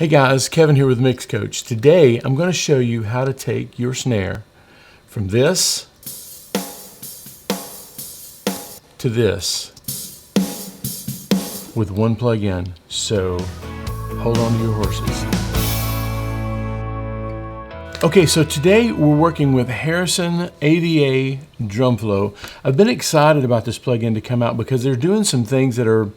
Hey guys, Kevin here with MixCoach. Today I'm going to show you how to take your snare from this to this with one plug-in. So hold on to your horses. Okay, so today we're working with Harrison AVA Drum Flow. I've been excited about this plugin to come out because they're doing some things that are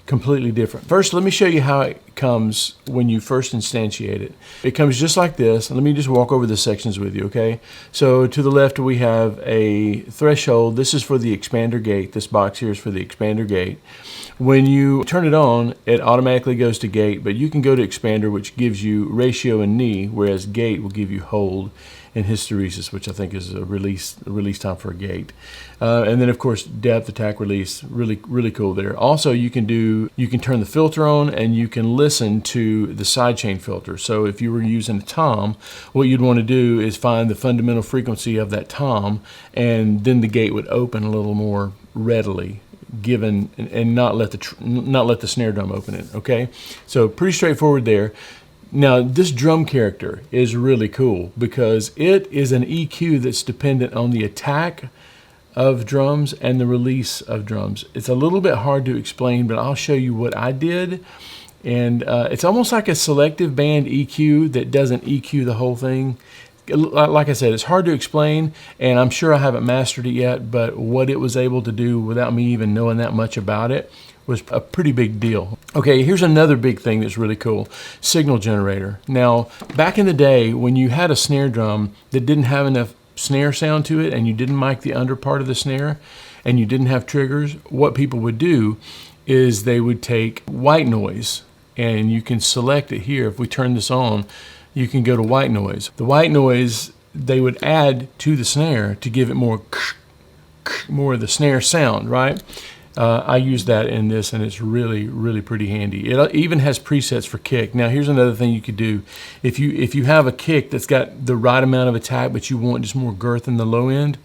completely different. First, let me show you how it comes when you first instantiate it. It comes just like this. Let me just walk over the sections with you, okay? So to the left we have a threshold. This is for the expander gate. This box here is for the expander gate. When you turn it on, it automatically goes to gate, but you can go to expander, which gives you ratio and knee, whereas gate will give you hold and hysteresis, which I think is a release time for a gate. And then of course depth, attack, release, really cool there. Also you can turn the filter on and you can listen to the sidechain filter. So if you were using a tom, what you'd want to do is find the fundamental frequency of that tom, and then the gate would open a little more readily, given and not let the snare drum open it. Okay, so pretty straightforward there. Now this drum character is really cool because it is an EQ that's dependent on the attack of drums and the release of drums. It's a little bit hard to explain, but I'll show you what I did. And it's almost like a selective band EQ that doesn't EQ the whole thing. Like I said, it's hard to explain, and I'm sure I haven't mastered it yet, but what it was able to do without me even knowing that much about it was a pretty big deal. Okay, here's another big thing that's really cool. Signal generator. Now, back in the day when you had a snare drum that didn't have enough snare sound to it and you didn't mic the under part of the snare and you didn't have triggers, what people would do is they would take white noise, and you can select it here. If we turn this on, you can go to white noise. The white noise they would add to the snare to give it more of the snare sound, right? I use that in this, and it's really pretty handy. It even has presets for kick. Now here's another thing you could do. If you have a kick that's got the right amount of attack but you want just more girth in the low end,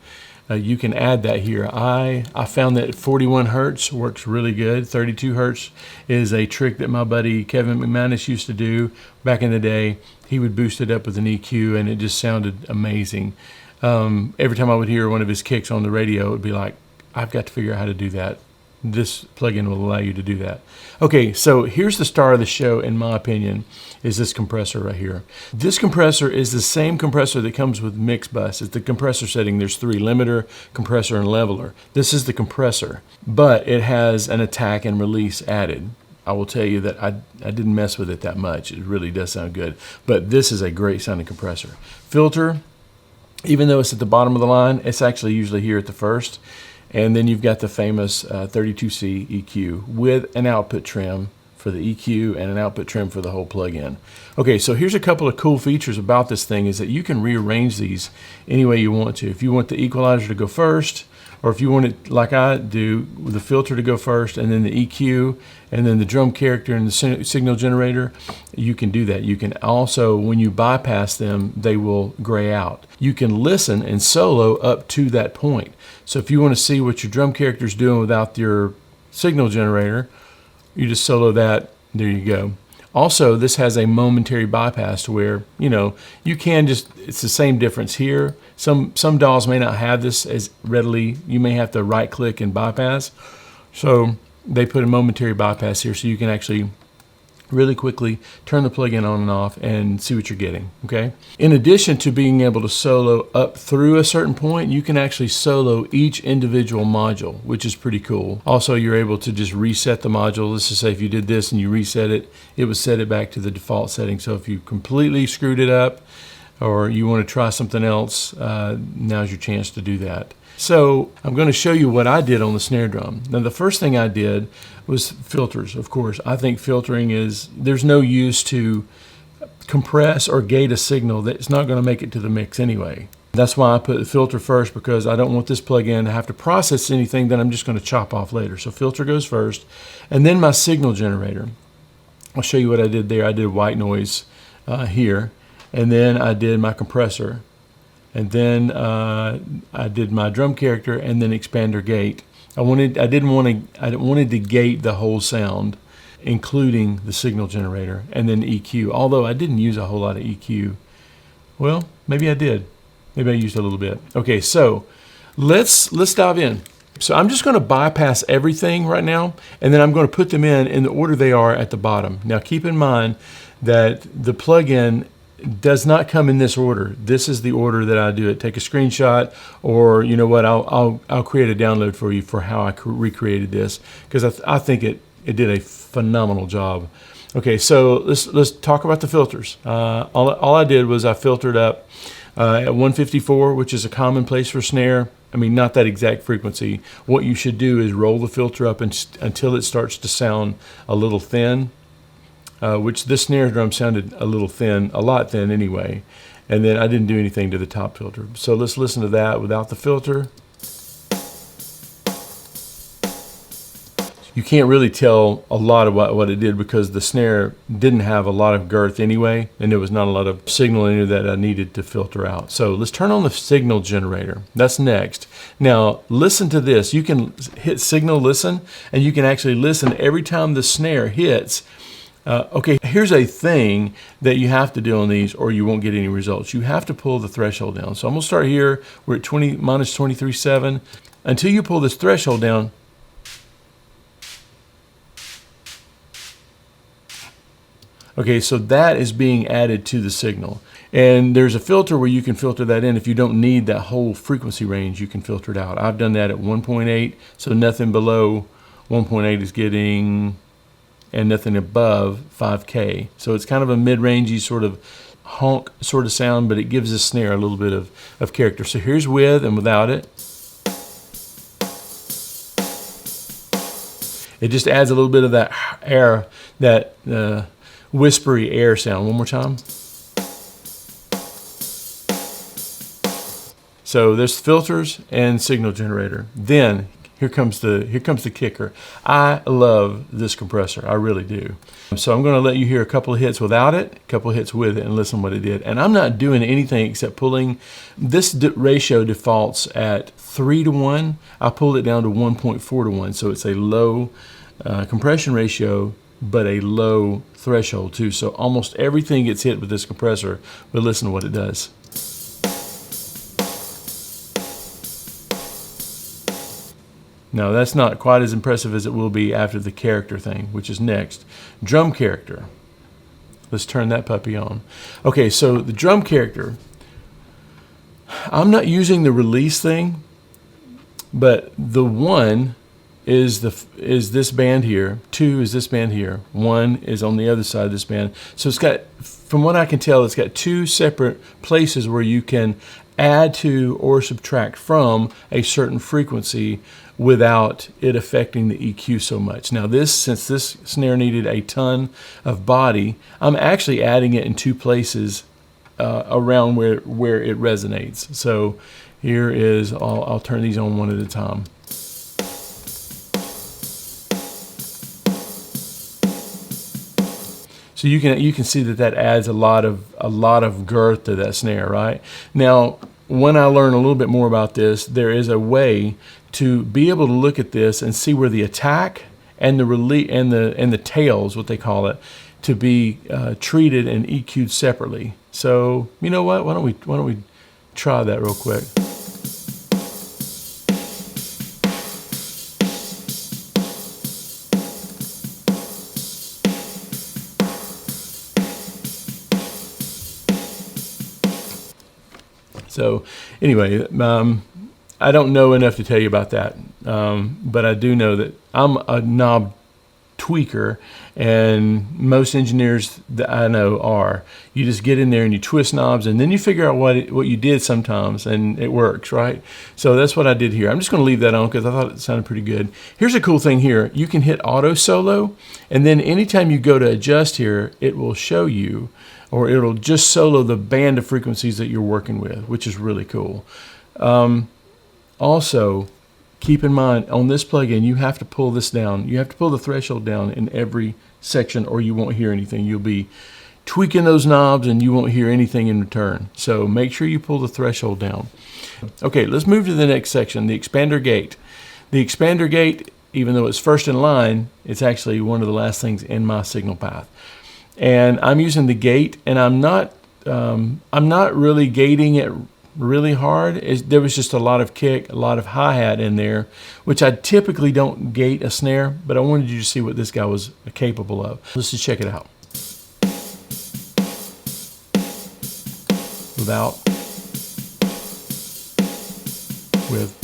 you can add that here. I found that 41 hertz works really good. 32 hertz is a trick that my buddy Kevin McManus used to do back in the day. He would boost it up with an EQ and it just sounded amazing. Every time I would hear one of his kicks on the radio, it would be like, I've got to figure out how to do that. This plugin will allow you to do that. Okay, so here's the star of the show, in my opinion, is this compressor right here. This compressor is the same compressor that comes with MixBus. It's the compressor setting. There's 3: limiter, compressor, and leveler. This is the compressor, but it has an attack and release added. I will tell you that I didn't mess with it that much. It really does sound good, but this is a great sounding compressor. Filter, even though it's at the bottom of the line, it's actually usually here at the first. And then you've got the famous 32C EQ with an output trim for the EQ and an output trim for the whole plug-in. Okay, so here's a couple of cool features about this thing is that you can rearrange these any way you want to. If you want the equalizer to go first, or if you want it like I do, with the filter to go first, and then the EQ, and then the drum character and the signal generator, you can do that. You can also, when you bypass them, they will gray out. You can listen and solo up to that point. So if you want to see what your drum character is doing without your signal generator, you just solo that, there you go. Also, this has a momentary bypass to where, you can just, it's the same difference here. Some DAWs may not have this as readily. You may have to right click and bypass. So they put a momentary bypass here so you can actually really quickly turn the plug-in on and off and see what you're getting, okay? In addition to being able to solo up through a certain point, you can actually solo each individual module, which is pretty cool. Also, you're able to just reset the module. Let's just say if you did this and you reset it, it would set it back to the default setting. So if you completely screwed it up or you want to try something else, now's your chance to do that. So I'm going to show you what I did on the snare drum. Now the first thing I did was filters, of course. I think filtering there's no use to compress or gate a signal that's not going to make it to the mix anyway. That's why I put the filter first, because I don't want this plug-in to have to process anything that I'm just going to chop off later. So filter goes first, and then my signal generator. I'll show you what I did there. I did white noise here, and then I did my compressor. And then I did my drum character and then expander gate. I wanted to gate the whole sound including the signal generator, and then EQ. Although I didn't use a whole lot of EQ. Well, maybe I did. Maybe I used a little bit. Okay, so let's dive in. So I'm just going to bypass everything right now, and then I'm going to put them in the order they are at the bottom. Now keep in mind that the plugin does not come in this order. This is the order that I do it. Take a screenshot, or you know what, I'll create a download for you for how I recreated this, because I think it did a phenomenal job. Okay, so let's talk about the filters. All I did was I filtered up at 154, which is a common place for snare. I mean, not that exact frequency. What you should do is roll the filter up until it starts to sound a little thin, which this snare drum sounded a little thin, a lot thin anyway. And then I didn't do anything to the top filter. So let's listen to that without the filter. You can't really tell a lot of what it did because the snare didn't have a lot of girth anyway, and there was not a lot of signal in there that I needed to filter out. So let's turn on the signal generator. That's next. Now listen to this. You can hit signal listen, and you can actually listen every time the snare hits. Okay, here's a thing that you have to do on these or you won't get any results. You have to pull the threshold down. So I'm going to start here. We're at minus 23.7. Until you pull this threshold down, okay, so that is being added to the signal. And there's a filter where you can filter that in. If you don't need that whole frequency range, you can filter it out. I've done that at 1.8, so nothing below 1.8 is getting, and nothing above 5K. So it's kind of a mid-rangey sort of honk sort of sound, but it gives the snare a little bit of character. So here's with and without it. It just adds a little bit of that air, that whispery air sound. One more time. So there's filters and signal generator. Then here comes the kicker. I love this compressor. I really do. So I'm going to let you hear a couple of hits without it, a couple of hits with it, and listen what it did. And I'm not doing anything except pulling. This ratio defaults at 3:1. I pulled it down to 1.4:1. So it's a low compression ratio, but a low threshold too. So almost everything gets hit with this compressor, but listen to what it does. Now that's not quite as impressive as it will be after the character thing, which is next. Drum character. Let's turn that puppy on. Okay, so the drum character, I'm not using the release thing, but the 1 is this band here, 2 is this band here, 1 is on the other side of this band. So it's got, from what I can tell, it's got 2 separate places where you can add to or subtract from a certain frequency without it affecting the EQ so much. Now since this snare needed a ton of body, I'm actually adding it in 2 places around where it resonates. So here is, I'll turn these on one at a time. So you can see that adds a lot of girth to that snare, right? Now, when I learn a little bit more about this, there is a way to be able to look at this and see where the attack and the release and the tails, what they call it, to be treated and EQ'd separately. So you know what? Why don't we try that real quick? So anyway, I don't know enough to tell you about that, but I do know that I'm a knob tweaker, and most engineers that I know are. You just get in there and you twist knobs, and then you figure out what you did sometimes, and it works, right? So that's what I did here. I'm just going to leave that on because I thought it sounded pretty good. Here's a cool thing here. You can hit auto solo, and then anytime you go to adjust here, it will show you, or it'll just solo the band of frequencies that you're working with, which is really cool. Also, keep in mind, on this plugin, you have to pull this down. You have to pull the threshold down in every section or you won't hear anything. You'll be tweaking those knobs and you won't hear anything in return. So make sure you pull the threshold down. Okay, let's move to the next section, the expander gate. The expander gate even though it's first in line, it's actually one of the last things in my signal path. And I'm using the gate, and I'm not really gating it really hard. There was just a lot of kick, a lot of hi-hat in there, which I typically don't gate a snare, but I wanted you to see what this guy was capable of. Let's just check it out. Without, with.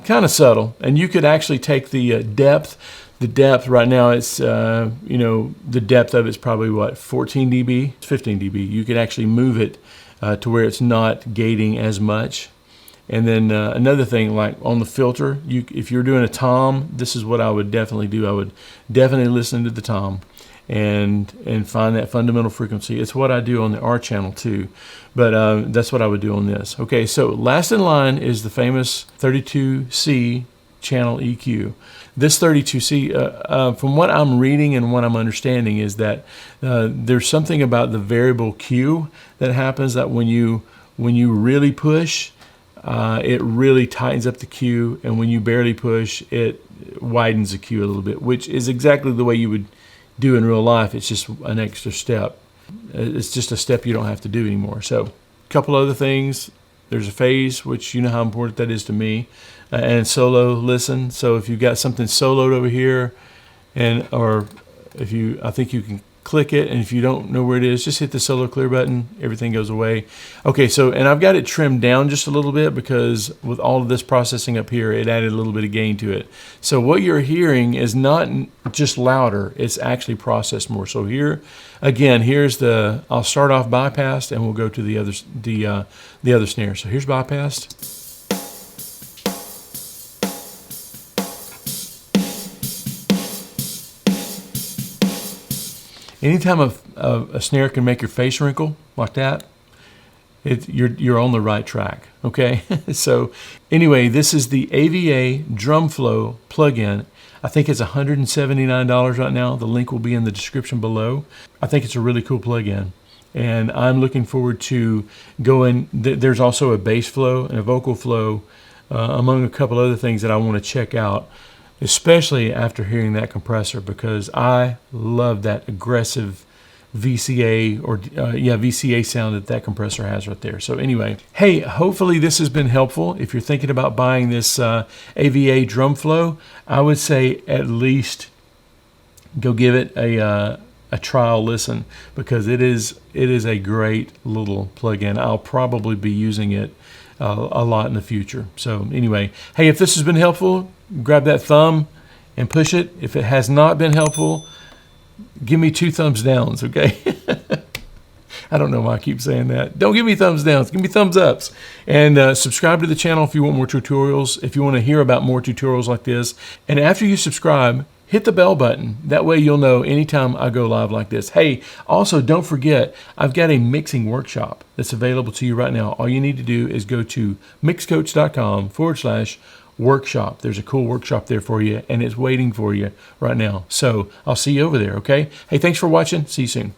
Kind of subtle, and you could actually take the depth. The depth right now, it's the depth of it's probably what, 14 dB, 15 dB. You could actually move it to where it's not gating as much. And then another thing, like on the filter, if you're doing a tom, this is what I would definitely do. I would definitely listen to the tom and find that fundamental frequency. It's what I do on the R channel too, but that's what I would do on this. Okay, so last in line is the famous 32C channel EQ. This 32C, from what I'm reading and what I'm understanding, is that there's something about the variable Q that happens, that when you really push, it really tightens up the Q, and when you barely push, it widens the Q a little bit, which is exactly the way you would do in real life. It's just an extra step. It's just a step you don't have to do anymore. So a couple other things. There's a phase, which you know how important that is to me, and solo listen. So if you've got something soloed over here, or I think you can click it, and if you don't know where it is, just hit the solo clear button. Everything goes away. Okay, so, and I've got it trimmed down just a little bit because with all of this processing up here, it added a little bit of gain to it. So what you're hearing is not just louder, it's actually processed more. So here, again, I'll start off bypassed, and we'll go to the other snare. So here's bypassed. Anytime a snare can make your face wrinkle like that, you're on the right track, okay? So anyway, this is the AVA Drum Flow plugin. I think it's $179 right now. The link will be in the description below. I think it's a really cool plugin, and I'm looking forward to going. There's also a bass flow and a vocal flow, among a couple other things that I want to check out, especially after hearing that compressor, because I love that aggressive VCA VCA sound that compressor has right there. So anyway, hey, hopefully this has been helpful. If you're thinking about buying this AVA Drum Flow, I would say at least go give it a trial listen, because it is a great little plugin. I'll probably be using it a lot in the future. So anyway, hey, if this has been helpful, grab that thumb and push it. If it has not been helpful, give me 2 thumbs downs, okay? I don't know why I keep saying that. Don't give me thumbs downs, give me thumbs ups. And subscribe to the channel if you want more tutorials, if you want to hear about more tutorials like this. And after you subscribe, hit the bell button. That way you'll know anytime I go live like this. Hey, also don't forget, I've got a mixing workshop that's available to you right now. All you need to do is go to mixcoach.com/workshop. There's a cool workshop there for you, and it's waiting for you right now. So I'll see you over there, okay? Hey, thanks for watching. See you soon.